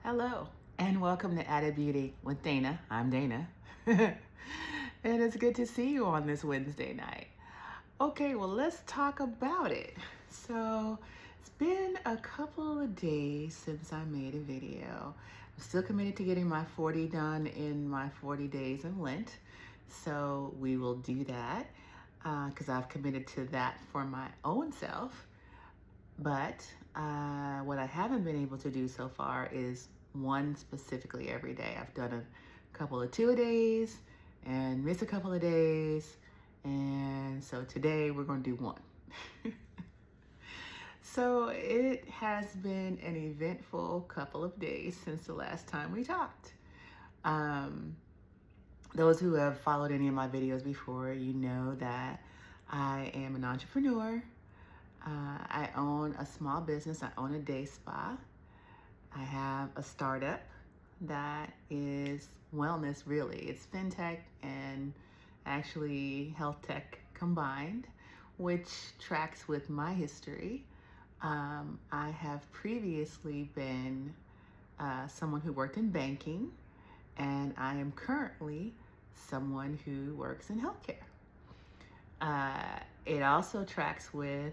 Hello, and welcome to AddedBeauty with Dana. I'm Dana. And it's good to see you on this Wednesday night. Okay, well, let's talk about it. So, it's been a couple of days since I made a video. I'm still committed to getting my 40 done in my 40 days of Lent. So, we will do that because I've committed to that for my own self. But what I haven't been able to do so far is one specifically every day. I've done a couple of 2-a-days and missed a couple of days. And so today we're going to do one. So it has been an eventful couple of days since the last time we talked. Those who have followed any of my videos before, you know that I am an entrepreneur. I own a small business. I own a day spa. I have a startup that is wellness, really. It's fintech and actually health tech combined, which tracks with my history. I have previously been someone who worked in banking, and I am currently someone who works in healthcare. It also tracks with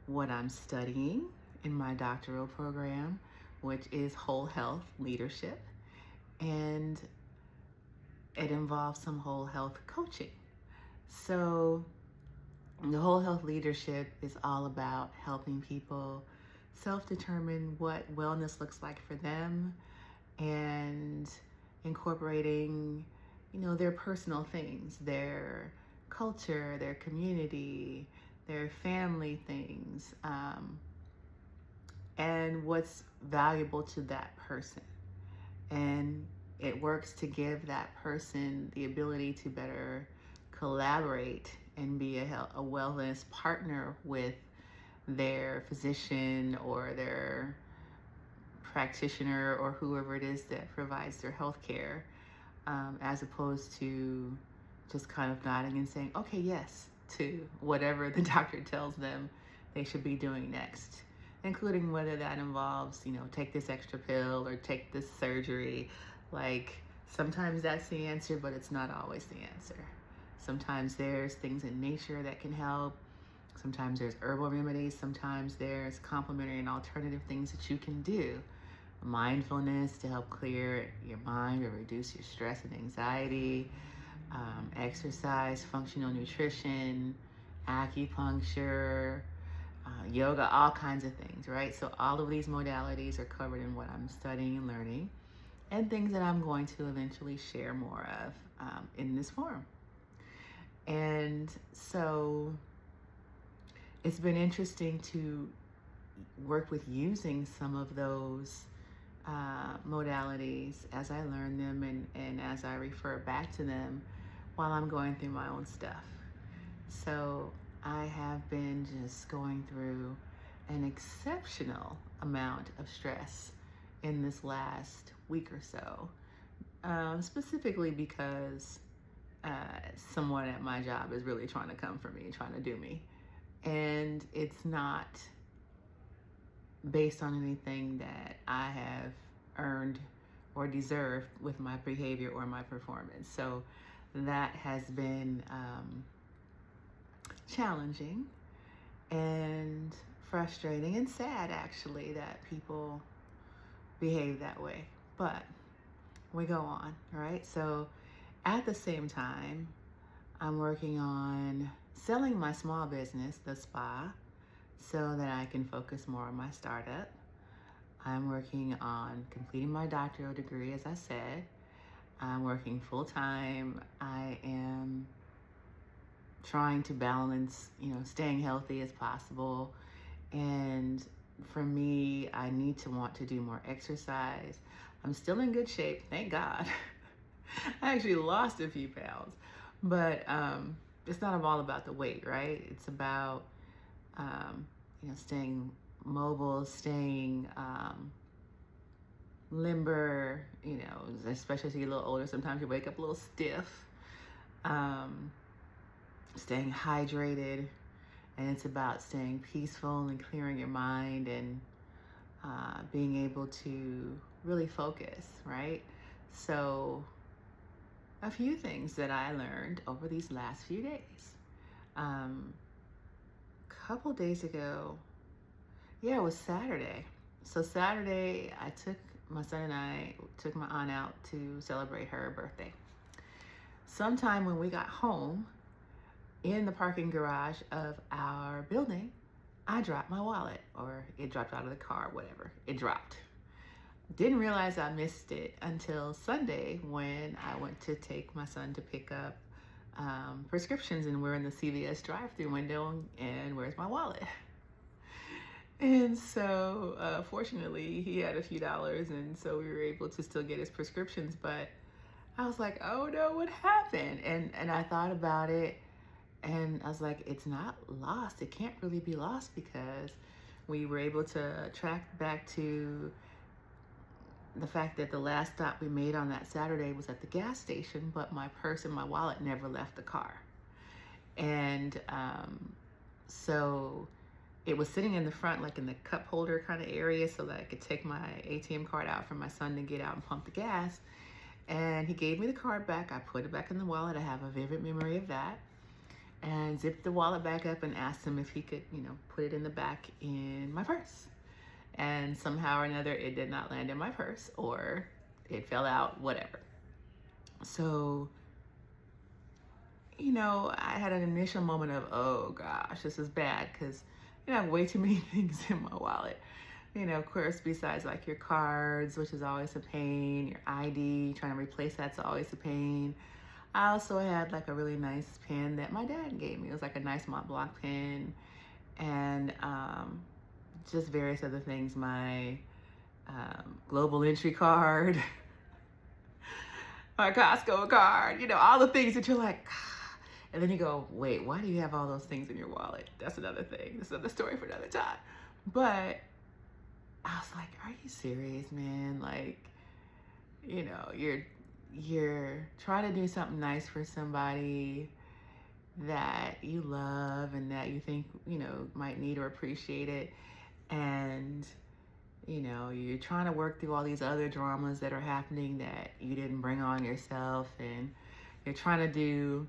what I'm studying in my doctoral program, which is whole health leadership, and it involves some whole health coaching. So the whole health leadership is all about helping people self-determine what wellness looks like for them and incorporating, their personal things, their culture, their community, their family things, and what's valuable to that person. And it works to give that person the ability to better collaborate and be a wellness partner with their physician or their practitioner or whoever it is that provides their health care, as opposed to just kind of nodding and saying, okay, yes, to whatever the doctor tells them they should be doing next, including whether that involves, take this extra pill or take this surgery. Like, sometimes that's the answer, but it's not always the answer. Sometimes there's things in nature that can help. Sometimes there's herbal remedies. Sometimes there's complementary and alternative things that you can do. Mindfulness to help clear your mind or reduce your stress and anxiety. Exercise, functional nutrition, acupuncture, yoga, all kinds of things, right? So all of these modalities are covered in what I'm studying and learning, and things that I'm going to eventually share more of in this forum. And so it's been interesting to work with using some of those modalities as I learn them and as I refer back to them while I'm going through my own stuff. So I have been just going through an exceptional amount of stress in this last week or so, specifically because someone at my job is really trying to come for me, trying to do me. And it's not based on anything that I have earned or deserved with my behavior or my performance. So that has been challenging and frustrating and sad, actually, that people behave that way. But we go on, right? So at the same time, I'm working on selling my small business, the spa, so that I can focus more on my startup. I'm working on completing my doctoral degree, as I said. I'm working full-time. I am trying to balance, staying healthy as possible. And for me, I need to want to do more exercise. I'm still in good shape, thank God. I actually lost a few pounds, but it's not all about the weight, right? It's about, staying mobile, staying limber, especially as you get a little older. Sometimes you wake up a little stiff, staying hydrated, and it's about staying peaceful and clearing your mind and being able to really focus, right? So a few things that I learned over these last few days. Couple days ago, yeah, it was Saturday. So Saturday, my son and I took my aunt out to celebrate her birthday. Sometime when we got home, in the parking garage of our building, I dropped my wallet, or it dropped out of the car, whatever. It dropped. Didn't realize I missed it until Sunday when I went to take my son to pick up prescriptions, and we're in the CVS drive-through window, and where's my wallet? And so fortunately he had a few dollars, and so we were able to still get his prescriptions. But I was like, oh no, what happened? And I thought about it, and I was like, it's not lost. It can't really be lost, because we were able to track back to the fact that the last stop we made on that Saturday was at the gas station, but my purse and my wallet never left the car. And so it was sitting in the front, like in the cup holder kind of area, so that I could take my ATM card out for my son to get out and pump the gas. And he gave me the card back. I put it back in the wallet. I have a vivid memory of that. And zipped the wallet back up and asked him if he could, put it in the back in my purse. And somehow or another, it did not land in my purse, or it fell out, whatever. So, I had an initial moment of, oh gosh, this is bad, because I have way too many things in my wallet. Of course, besides like your cards, which is always a pain, your ID, trying to replace that's always a pain. I also had like a really nice pen that my dad gave me. It was like a nice Mont Blanc pen, and just various other things. My global entry card, my Costco card, all the things that you're like, and then you go, wait, why do you have all those things in your wallet? That's another thing. This is another story for another time. But I was like, are you serious, man? Like, you're trying to do something nice for somebody that you love and that you think, might need or appreciate it. And, you're trying to work through all these other dramas that are happening that you didn't bring on yourself. And you're trying to do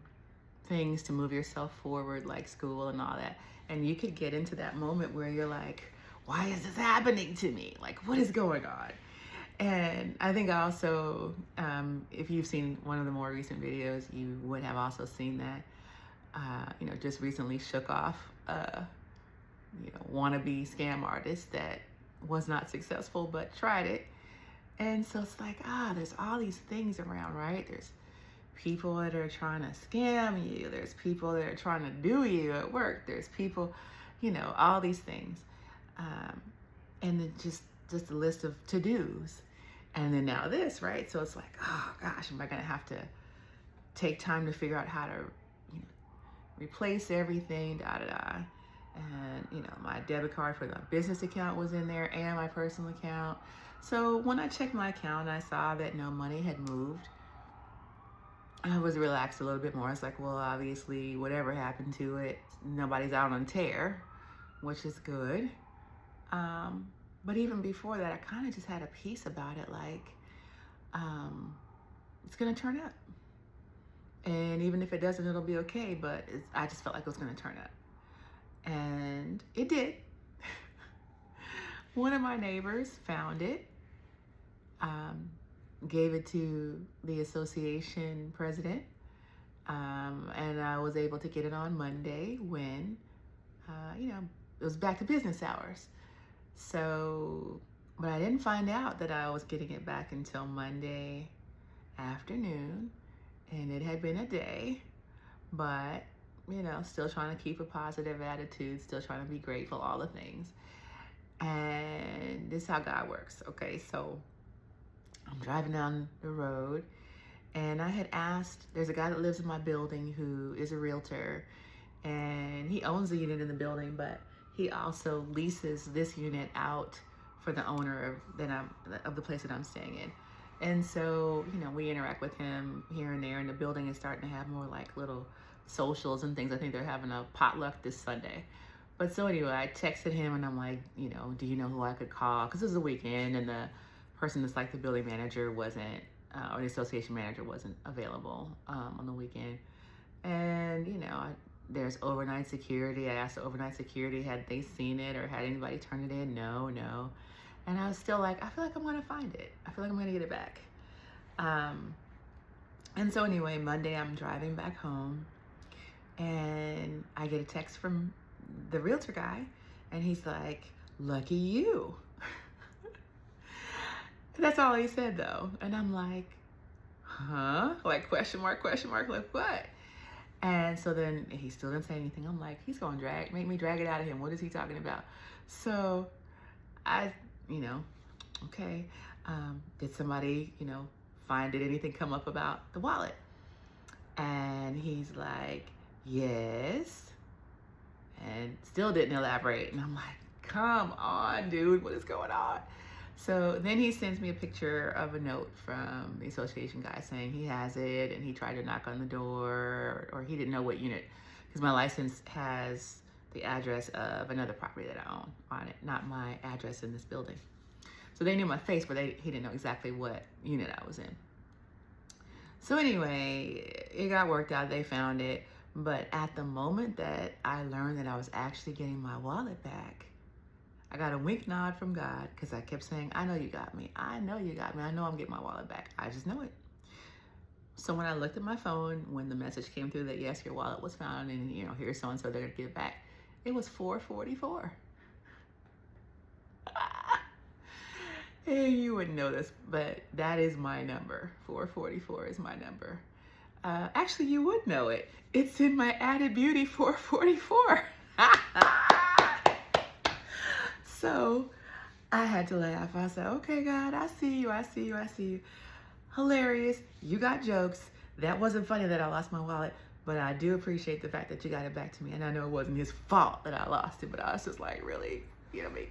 things to move yourself forward, like school and all that. And you could get into that moment where you're like, why is this happening to me? Like, what is going on? And I think also, if you've seen one of the more recent videos, you would have also seen that, just recently shook off wannabe scam artist that was not successful, but tried it. And so it's like, there's all these things around, right? There's people that are trying to scam you. There's people that are trying to do you at work. There's people, all these things. And then just a list of to-dos. And then now this, right? So it's like, oh gosh, am I gonna have to take time to figure out how to, replace everything, And, my debit card for the business account was in there and my personal account. So when I checked my account, I saw that no money had moved. I was relaxed a little bit more. It's like, well, obviously, whatever happened to it, nobody's out on tear, which is good. But even before that, I kind of just had a peace about it, like, it's going to turn up. And even if it doesn't, it'll be okay. But I just felt like it was going to turn up. And it did. One of my neighbors found it, gave it to the association president, and I was able to get it on Monday when, it was back to business hours. So, but I didn't find out that I was getting it back until Monday afternoon, and it had been a day, but, still trying to keep a positive attitude, still trying to be grateful, all the things. And this is how God works. Okay, so I'm driving down the road, and I had asked, there's a guy that lives in my building who is a realtor, and he owns the unit in the building, but he also leases this unit out for the owner of the place that I'm staying in. And so, we interact with him here and there, and the building is starting to have more like little socials and things. I think they're having a potluck this Sunday. But so anyway, I texted him and I'm like, do you know who I could call? Because it was a weekend and the person that's like the building manager wasn't, or the association manager wasn't available on the weekend. And, there's overnight security. I asked the overnight security, had they seen it or had anybody turn it in? No. And I was still like, I feel like I'm going to find it. I feel like I'm going to get it back. And so anyway, Monday I'm driving back home and I get a text from the realtor guy and he's like, lucky you. That's all he said though. And I'm like, huh? Like question mark, like what? And so then he still didn't say anything. I'm like, he's going to make me drag it out of him. What is he talking about? So I, okay. Did somebody, did anything come up about the wallet? And he's like, yes. And still didn't elaborate. And I'm like, come on, dude, what is going on? So then he sends me a picture of a note from the association guy saying he has it and he tried to knock on the door or he didn't know what unit, because my license has the address of another property that I own on it, not my address in this building. So they knew my face, but he didn't know exactly what unit I was in. So anyway, it got worked out. They found it. But at the moment that I learned that I was actually getting my wallet back, I got a wink nod from God because I kept saying, I know you got me. I know you got me. I know I'm getting my wallet back. I just know it. So when I looked at my phone, when the message came through that, yes, your wallet was found and, here's so-and-so, they're going to get it back. It was 444. And you wouldn't know this, but that is my number. 444 is my number. Actually, you would know it. It's in my AddedBeauty 444. So I had to laugh. I said, okay, God, I see you. Hilarious. You got jokes. That wasn't funny that I lost my wallet, but I do appreciate the fact that you got it back to me. And I know it wasn't his fault that I lost it, but I was just like, really?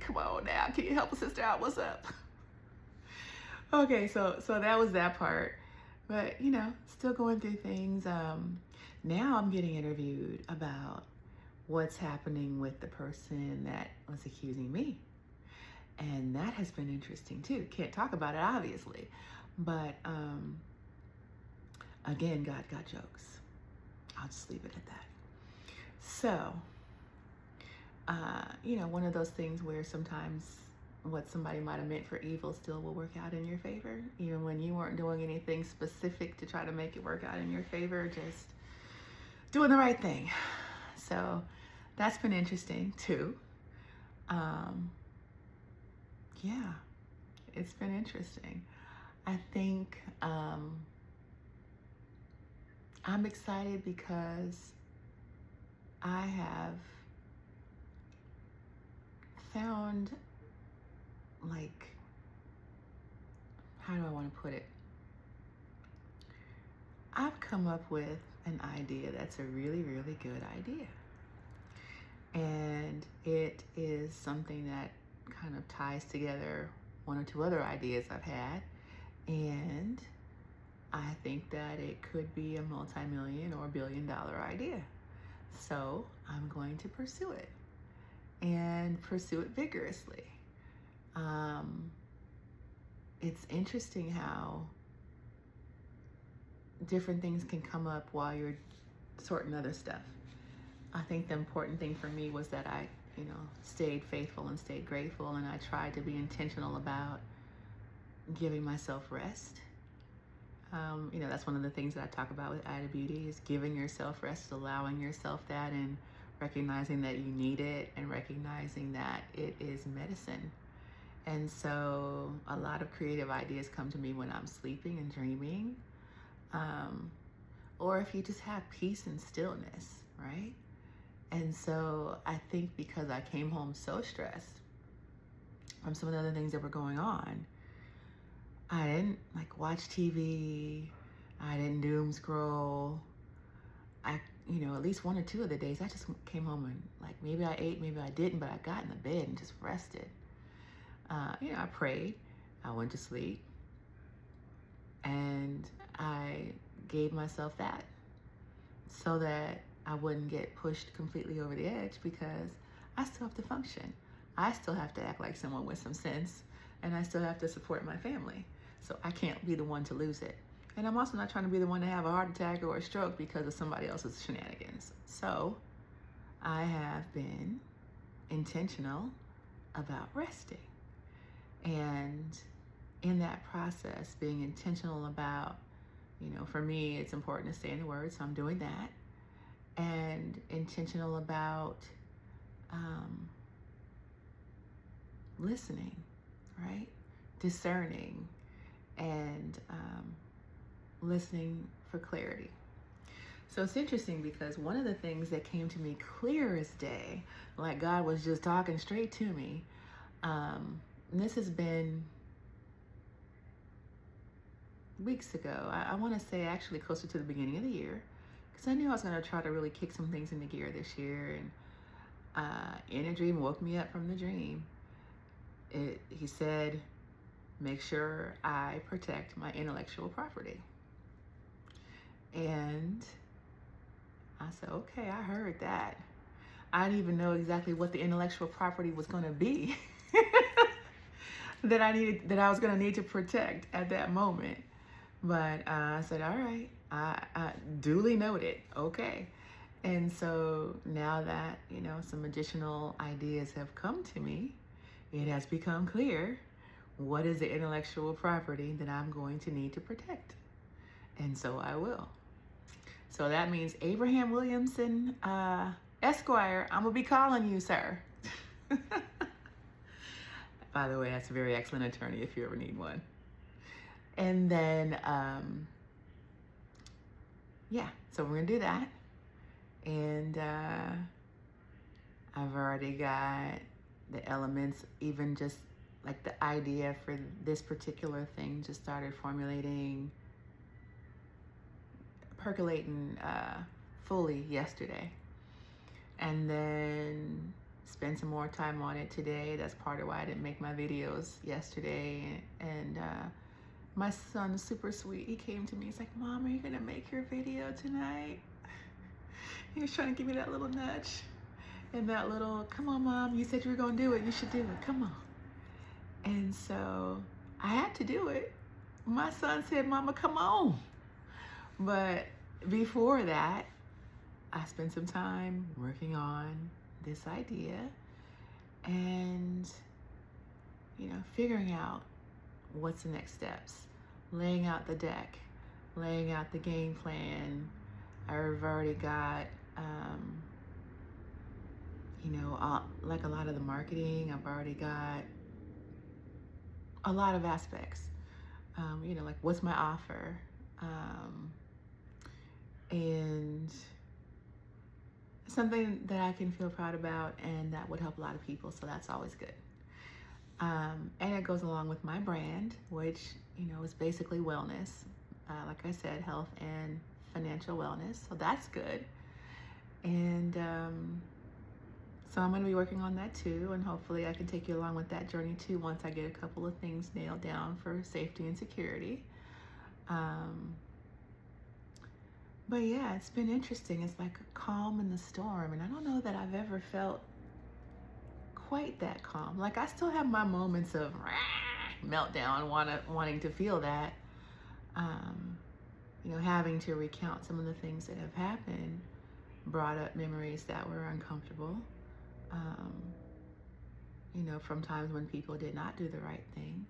Come on now. Can you help a sister out? What's up? Okay, so that was that part. But, still going through things. Now I'm getting interviewed about what's happening with the person that was accusing me. And that has been interesting too. Can't talk about it, obviously. But again, God got jokes. I'll just leave it at that. So, one of those things where sometimes what somebody might have meant for evil still will work out in your favor, even when you weren't doing anything specific to try to make it work out in your favor, just doing the right thing. So that's been interesting too. Yeah, it's been interesting. I think I'm excited because I have found, like, how do I want to put it? I've come up with an idea that's a really, really good idea. And it is something that kind of ties together one or two other ideas I've had. And I think that it could be a multi-million or billion-dollar idea. So I'm going to pursue it and pursue it vigorously. It's interesting how different things can come up while you're sorting other stuff. I think the important thing for me was that I, stayed faithful and stayed grateful, and I tried to be intentional about giving myself rest. That's one of the things that I talk about with AddedBeauty is giving yourself rest, allowing yourself that, and recognizing that you need it, and recognizing that it is medicine. And so a lot of creative ideas come to me when I'm sleeping and dreaming, or if you just have peace and stillness, right? And so I think because I came home so stressed from some of the other things that were going on, I didn't watch TV. I didn't doom scroll. At least one or two of the days I just came home and maybe I ate, maybe I didn't, but I got in the bed and just rested. I prayed, I went to sleep, and I gave myself that so that I wouldn't get pushed completely over the edge, because I still have to function. I still have to act like someone with some sense, and I still have to support my family. So I can't be the one to lose it. And I'm also not trying to be the one to have a heart attack or a stroke because of somebody else's shenanigans. So I have been intentional about resting. And in that process, being intentional about, for me, it's important to stay in the Word, so I'm doing that. And intentional about listening, right? Discerning and listening for clarity. So it's interesting because one of the things that came to me clear as day, like God was just talking straight to me, and this has been weeks ago. I want to say actually closer to the beginning of the year, because I knew I was going to try to really kick some things into gear this year. And in a dream, woke me up from the dream. He said, make sure I protect my intellectual property. And I said, okay, I heard that. I didn't even know exactly what the intellectual property was going to be that I was going to need to protect at that moment. But I said, all right, I duly noted. Okay. And so now that, some additional ideas have come to me, it has become clear what is the intellectual property that I'm going to need to protect. And so I will. So that means Abraham Williamson, Esquire, I'm going to be calling you, sir. By the way, that's a very excellent attorney if you ever need one. And then, so we're going to do that. And I've already got the elements, even just like the idea for this particular thing just started percolating fully yesterday. And then spend some more time on it today. That's part of why I didn't make my videos yesterday. And my son's super sweet. He came to me. He's like, Mom, are you going to make your video tonight? He was trying to give me that little nudge. And that little, come on, Mom, you said you were going to do it. You should do it. Come on. And so I had to do it. My son said, Mama, come on. But before that, I spent some time working on this idea and, figuring out what's the next steps, laying out the deck, laying out the game plan. I've already got, like a lot of the marketing. I've already got a lot of aspects, like what's my offer, and something that I can feel proud about and that would help a lot of people. So that's always good. And it goes along with my brand, which, is basically wellness. Like I said, health and financial wellness. So that's good. And so I'm going to be working on that too. And hopefully I can take you along with that journey too once I get a couple of things nailed down for safety and security. But yeah, it's been interesting. It's like a calm in the storm. And I don't know that I've ever felt quite that calm. Like I still have my moments of meltdown, wanting to feel that. Having to recount some of the things that have happened brought up memories that were uncomfortable. From times when people did not do the right thing.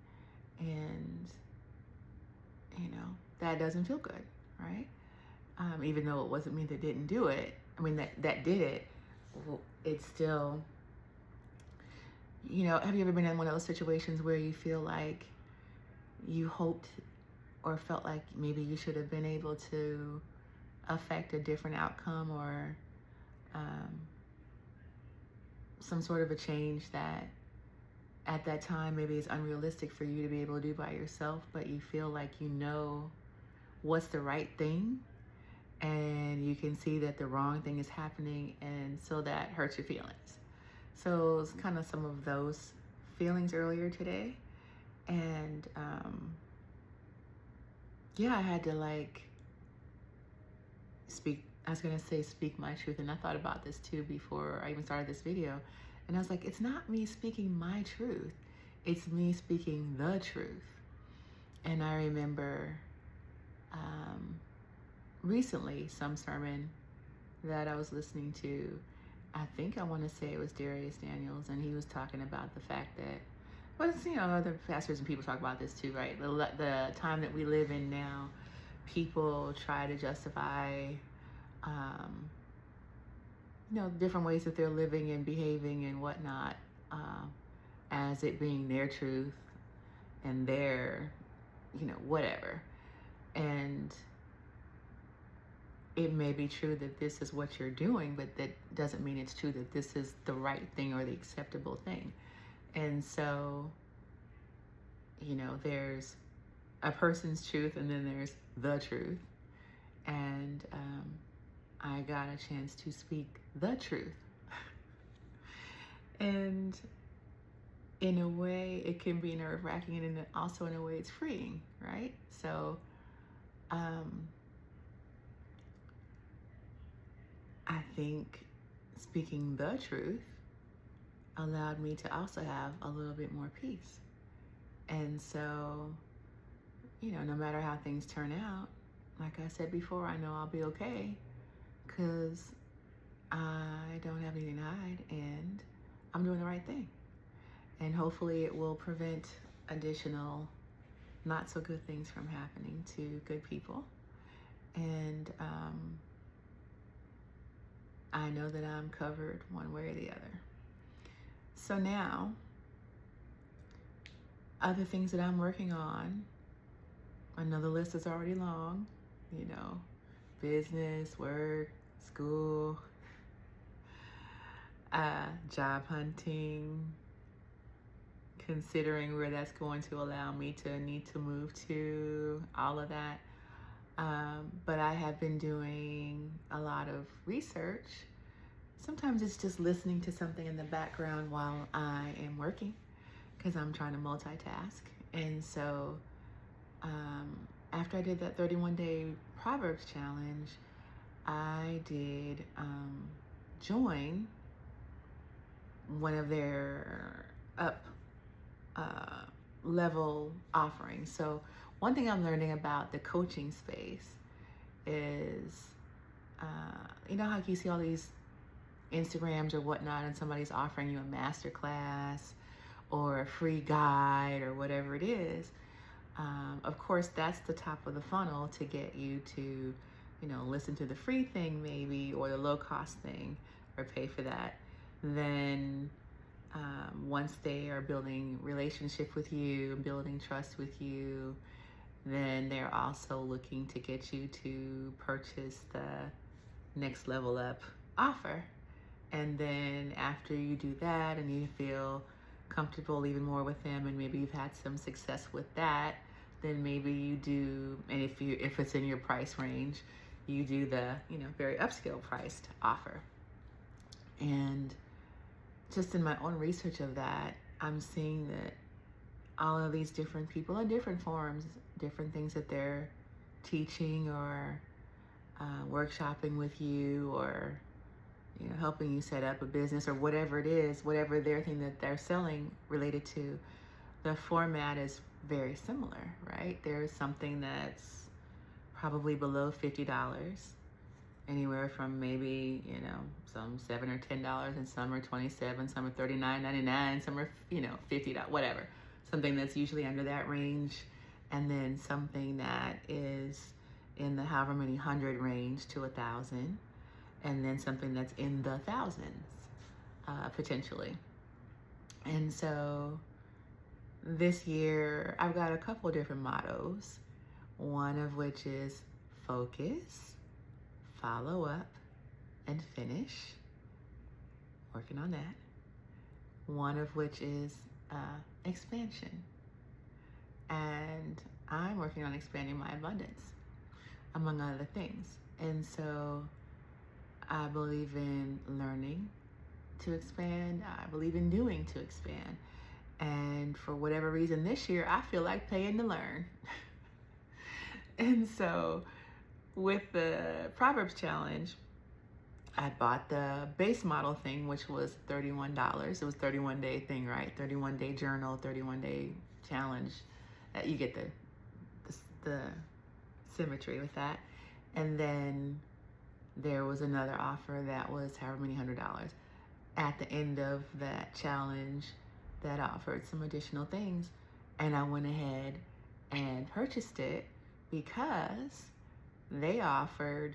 And, that doesn't feel good, right? Even though it wasn't me that didn't do it. I mean, that did it. It's still, have you ever been in one of those situations where you feel like you hoped or felt like maybe you should have been able to affect a different outcome or some sort of a change that at that time maybe is unrealistic for you to be able to do by yourself, but you feel like what's the right thing, and you can see that the wrong thing is happening, and so that hurts your feelings. So it's kind of some of those feelings earlier today. And I had to speak my truth. And I thought about this too before I even started this video. And I was like, it's not me speaking my truth. It's me speaking the truth. And I remember recently some sermon that I was listening to. I think I want to say it was Darius Daniels, and he was talking about the fact that, well, other pastors and people talk about this too, right? The time that we live in now, people try to justify, different ways that they're living and behaving and whatnot, as it being their truth and their, whatever. And it may be true that this is what you're doing, but that doesn't mean it's true that this is the right thing or the acceptable thing. And so, there's a person's truth and then there's the truth. And I got a chance to speak the truth. And in a way, it can be nerve-wracking, and also in a way it's freeing, right? So I think speaking the truth allowed me to also have a little bit more peace. And so, no matter how things turn out, like I said before, I know I'll be okay because I don't have anything to hide and I'm doing the right thing. And hopefully it will prevent additional not so good things from happening to good people. And I know that I'm covered one way or the other. So now, other things that I'm working on, I know the list is already long, business, work, school, job hunting, considering where that's going to allow me to need to move to, all of that. But I have been doing a lot of research. Sometimes it's just listening to something in the background while I am working because I'm trying to multitask. And so after I did that 31-day Proverbs challenge, I did join one of their up level offerings. So one thing I'm learning about the coaching space is, how you see all these Instagrams or whatnot, and somebody's offering you a master class or a free guide or whatever it is. Of course, that's the top of the funnel to get you to, listen to the free thing maybe, or the low cost thing, or pay for that. Then once they are building relationship with you, building trust with you, then they're also looking to get you to purchase the next level up offer. And then after you do that and you feel comfortable even more with them, and maybe you've had some success with that, then maybe you do, and if it's in your price range, you do the very upscale priced offer. And just in my own research of that, I'm seeing that all of these different people in different forms, different things that they're teaching or workshopping with you, or helping you set up a business or whatever it is, whatever their thing that they're selling related to, the format is very similar, right? There's something that's probably below $50, anywhere from maybe, some $7 or $10, and some are $27, some are $39.99, some are, $50, whatever. Something that's usually under that range, and then something that is in the however many hundred range to 1,000, and then something that's in the thousands, potentially. And so this year, I've got a couple different mottos, one of which is focus, follow up, and finish. Working on that. One of which is expansion. And I'm working on expanding my abundance, among other things. And so I believe in learning to expand. I believe in doing to expand. And for whatever reason this year, I feel like paying to learn. And so with the Proverbs challenge, I bought the base model thing, which was $31. It was 31-day thing, right? 31-day journal, 31-day challenge. You get the symmetry with that. And then there was another offer that was however many $100 at the end of that challenge that offered some additional things. And I went ahead and purchased it because they offered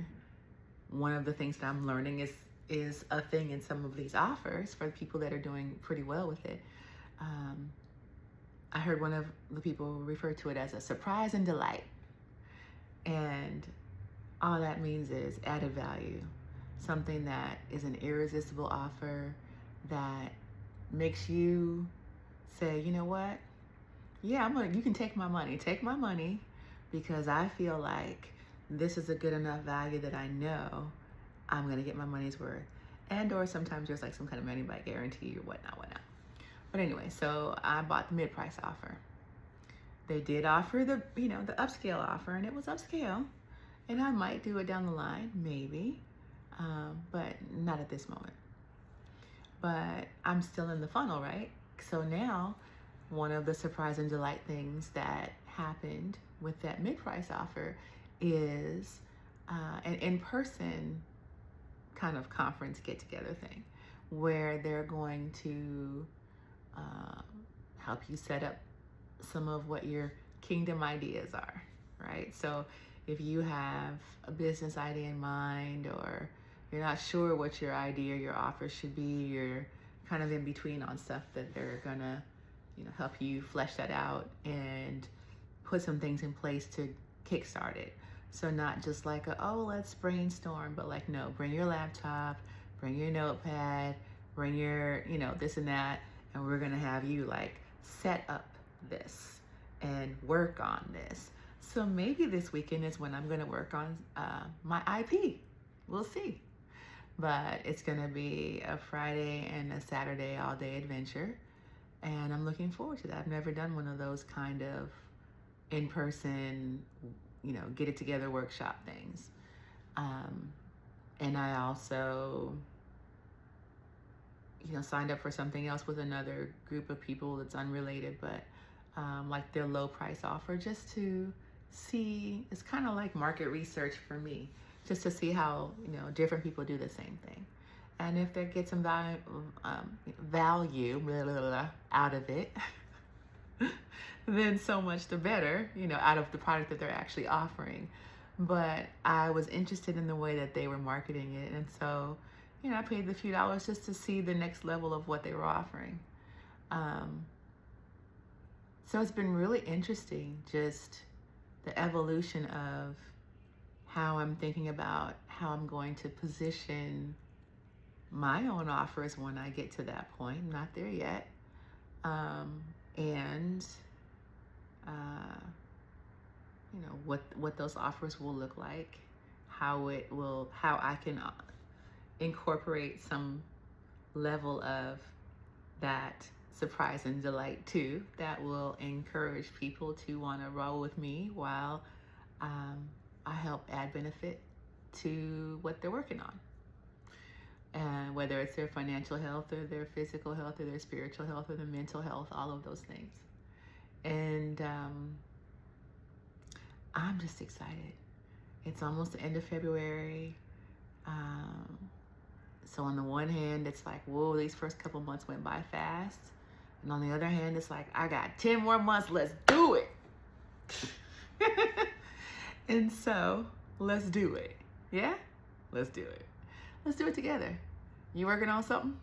one of the things that I'm learning is a thing in some of these offers for the people that are doing pretty well with it. I heard one of the people refer to it as a surprise and delight. And all that means is added value, something that is an irresistible offer that makes you say, you know what? Yeah, you can take my money because I feel like this is a good enough value that I know I'm gonna get my money's worth. And or sometimes there's like some kind of money back guarantee or whatnot. But anyway, so I bought the mid-price offer. They did offer the upscale offer, and it was upscale. And I might do it down the line, maybe, but not at this moment. But I'm still in the funnel, right? So now, one of the surprise and delight things that happened with that mid-price offer is an in-person kind of conference get-together thing where they're going to help you set up some of what your kingdom ideas are, right? So if you have a business idea in mind, or you're not sure what your idea, your offer should be, you're kind of in between on stuff, that they're gonna, help you flesh that out and put some things in place to kickstart it. So not just like let's brainstorm, but like, no, bring your laptop, bring your notepad, bring your, this and that, and we're gonna have you like set up this and work on this. So maybe this weekend is when I'm gonna work on my IP. We'll see. But it's gonna be a Friday and a Saturday all-day adventure, and I'm looking forward to that. I've never done one of those kind of in-person, get it together workshop things. And I also, signed up for something else with another group of people that's unrelated, but like their low price offer, just to see. It's kind of like market research for me, just to see how different people do the same thing, and if they get some value out of it, then so much the better, out of the product that they're actually offering. But I was interested in the way that they were marketing it, and so I paid the few dollars just to see the next level of what they were offering. So it's been really interesting, just the evolution of how I'm thinking about how I'm going to position my own offers when I get to that point. I'm not there yet. And what those offers will look like, how I can incorporate some level of that surprise and delight too, that will encourage people to want to roll with me while I help add benefit to what they're working on. And whether it's their financial health or their physical health or their spiritual health or their mental health, all of those things. And I'm just excited. It's almost the end of February. So on the one hand, it's like, whoa, these first couple months went by fast. And on the other hand, it's like, I got 10 more months, let's do it. And so let's do it. Yeah? Let's do it. Let's do it together. You working on something?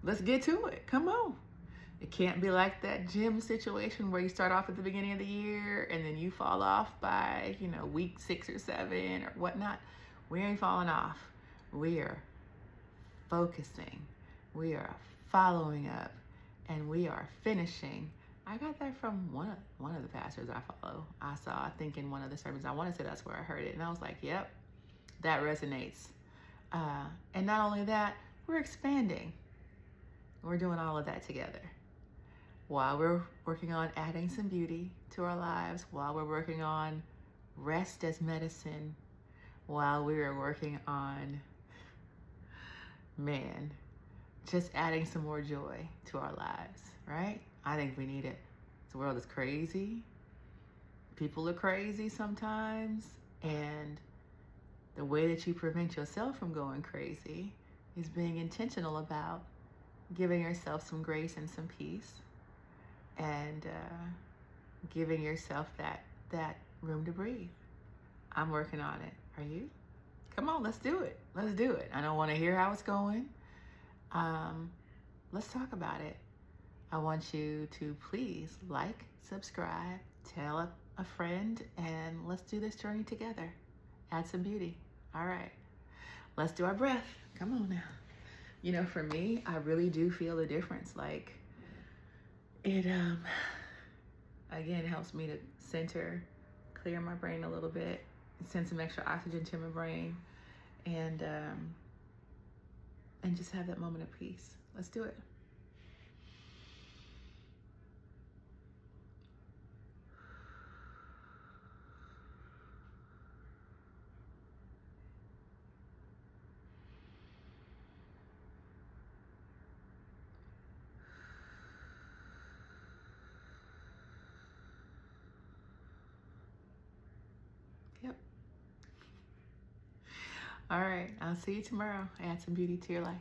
Let's get to it. Come on. It can't be like that gym situation where you start off at the beginning of the year and then you fall off by, week 6 or 7 or whatnot. We ain't falling off. We are focusing. We are following up, and we are finishing. I got that from one of the pastors I follow. I think in one of the sermons, I want to say that's where I heard it. And I was like, yep, that resonates. And not only that, we're expanding. We're doing all of that together. While we're working on adding some beauty to our lives, while we're working on rest as medicine, while we are working on man, just adding some more joy to our lives, right? I think we need it. The world is crazy. People are crazy sometimes. And the way that you prevent yourself from going crazy is being intentional about giving yourself some grace and some peace, and giving yourself that room to breathe. I'm working on it. Are you? Come on, let's do it. Let's do it. I don't want to hear how it's going. Let's talk about it. I want you to please like, subscribe, tell a friend, and let's do this journey together. Add some beauty. All right. Let's do our breath. Come on now. You know, for me, I really do feel the difference. Like, it, again, helps me to center, clear my brain a little bit, send some extra oxygen to my brain, and just have that moment of peace. Let's do it. Yep. All right. I'll see you tomorrow. Add some beauty to your life.